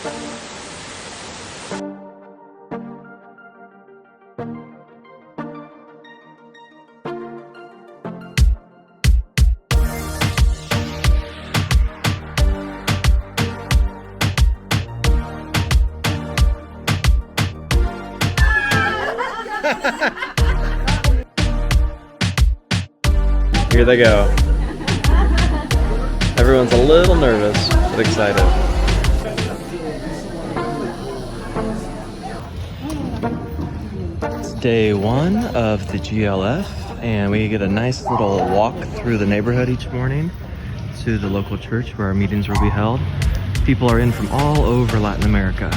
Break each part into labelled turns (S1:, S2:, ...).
S1: Here they go. Everyone's a little nervous, but excited. It's day one of the GLF, and we get a nice little walk through the neighborhood each morning to the local church where our meetings will be held. People are in from all over Latin America.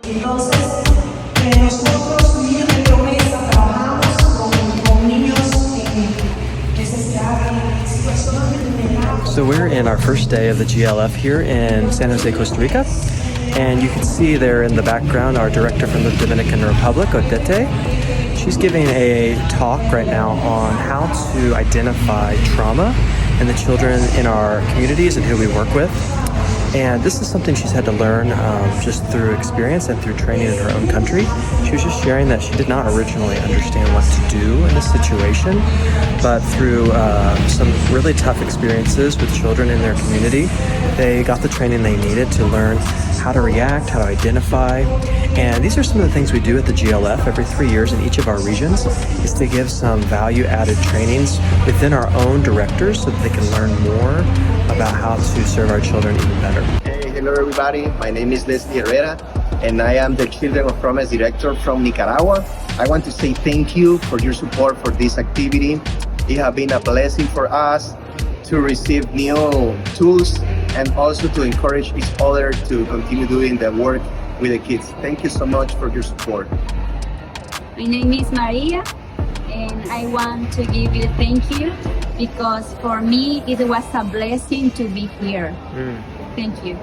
S2: Entonces, nosotros niños de promesa trabajamos con niños necesitados en situaciones vulnerables.
S1: So we're in our first day of the GLF here in San Jose, Costa Rica, and you can see there in the background our director from the Dominican Republic, Odete. She's giving a talk right now on how to identify trauma in the children in our communities and who we work with. And this is something she's had to learn just through experience and through training in her own country. She was just sharing that she did not originally understand what to do in this situation, but through some really tough experiences with children in their community, they got the training they needed to learn how to react, how to identify. And these are some of the things we do at the GLF every 3 years in each of our regions, is to give some value-added trainings within our own directors so that they can learn more about how to serve our children even better.
S3: Hey, hello everybody. My name is Leslie Herrera, and I am the Children of Promise Director from Nicaragua. I want to say thank you for your support for this activity. It has been a blessing for us to receive new tools and also to encourage each other to continue doing the work with the kids. Thank you so much for your support.
S4: My name is Maria, and I want to give you thank you because for me it was a blessing to be here. Thank you.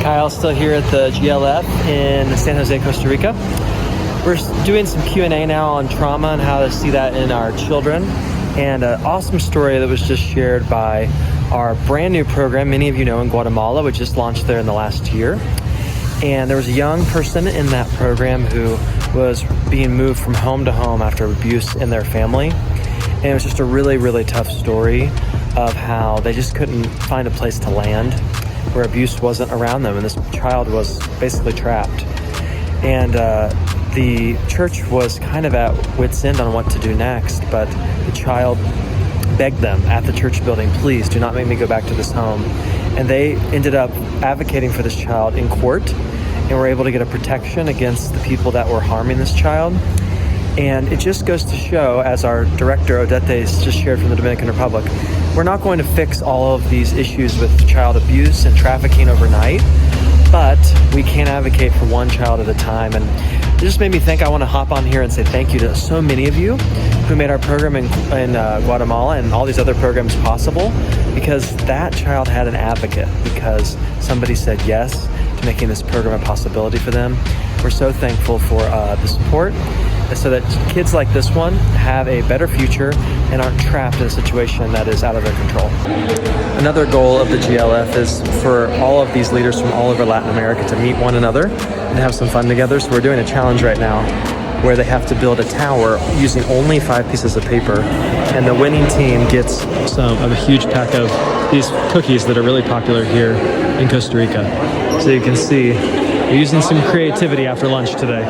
S1: Kyle's still here at the GLF in San Jose, Costa Rica. We're doing some Q&A now on trauma and how to see that in our children. And an awesome story that was just shared by our brand new program, many of you know, in Guatemala, which just launched there in the last year. And there was a young person in that program who was being moved from home to home after abuse in their family. And it was just a really, really tough story of how they just couldn't find a place to land where abuse wasn't around them. And this child was basically trapped. And the church was kind of at wit's end on what to do next, but the child begged them at the church building, please do not make me go back to this home. And they ended up advocating for this child in court and were able to get a protection against the people that were harming this child. And it just goes to show, as our director Odete just shared from the Dominican Republic, we're not going to fix all of these issues with child abuse and trafficking overnight, but we can advocate for one child at a time. And it just made me think I want to hop on here and say thank you to so many of you who made our program in Guatemala and all these other programs possible, because that child had an advocate, because somebody said yes to making this program a possibility for them. We're so thankful for the support, so that kids like this one have a better future and aren't trapped in a situation that is out of their control. Another goal of the GLF is for all of these leaders from all over Latin America to meet one another and have some fun together. So we're doing a challenge right now where they have to build a tower using only 5 pieces of paper, and the winning team gets a huge pack of these cookies that are really popular here in Costa Rica. So you can see we're using some creativity after lunch today.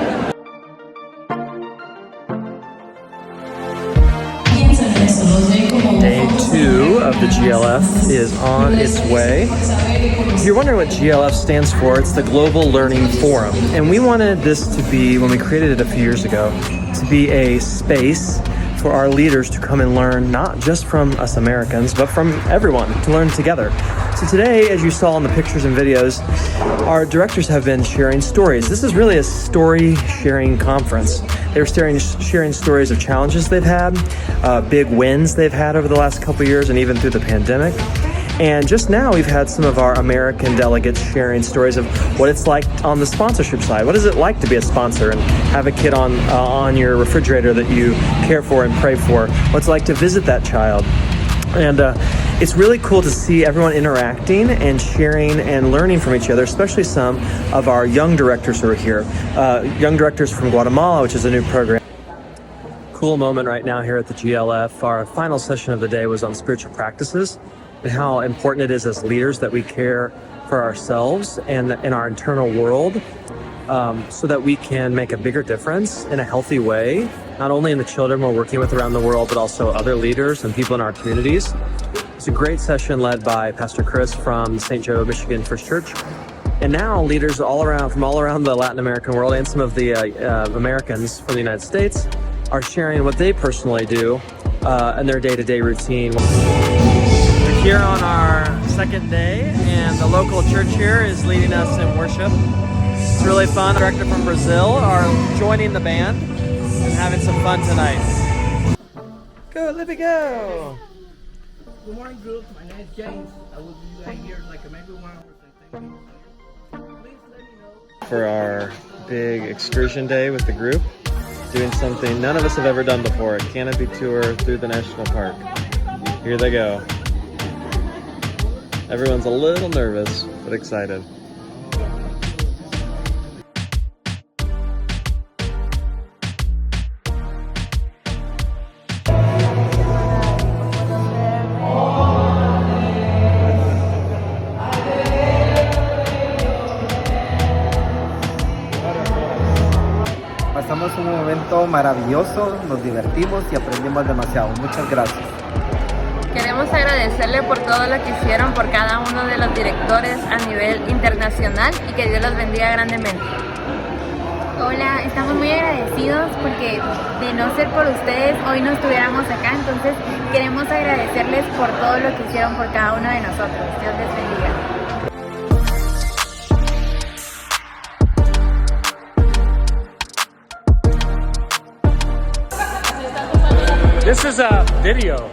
S1: Day 2 of the GLF is on its way. If you're wondering what GLF stands for, it's the Global Learning Forum. And we wanted this to be, when we created it a few years ago, to be a space for our leaders to come and learn, not just from us Americans, but from everyone, to learn together. So today, as you saw in the pictures and videos, our directors have been sharing stories. This is really a story sharing conference. They were sharing stories of challenges they've had, big wins they've had over the last couple of years, and even through the pandemic. And just now, we've had some of our American delegates sharing stories of what it's like on the sponsorship side. What is it like to be a sponsor and have a kid on your refrigerator that you care for and pray for? What's it like to visit that child? And it's really cool to see everyone interacting and sharing and learning from each other, especially some of our young directors who are here. Young directors from Guatemala, which is a new program. Cool moment right now here at the GLF. Our final session of the day was on spiritual practices and how important it is as leaders that we care for ourselves and in our internal world, so that we can make a bigger difference in a healthy way, not only in the children we're working with around the world, but also other leaders and people in our communities. It's a great session led by Pastor Chris from St. Joe, Michigan First Church. And now leaders from all around the Latin American world and some of the Americans from the United States are sharing what they personally do in their day-to-day routine. We're here on our second day, and the local church here is leading us in worship. It's really fun. The director from Brazil are joining the band and having some fun tonight. Go, Libby, go!
S5: Good morning, group. My name is James. I will be right here like maybe 1 hour. Thank you. Please let me know.
S1: For our big excursion day with the group, doing something none of us have ever done before, a canopy tour through the national park. Here they go. Everyone's a little nervous, but excited.
S6: Pasamos un momento maravilloso, nos divertimos y aprendimos demasiado. Muchas gracias.
S7: Queremos agradecerle por todo lo que hicieron por cada uno de los directores a nivel internacional y que Dios los bendiga grandemente.
S8: Hola, estamos muy agradecidos porque de no ser por ustedes hoy no estuviéramos acá, entonces queremos agradecerles por todo lo que hicieron por cada uno de nosotros. Dios les bendiga.
S1: This is a video.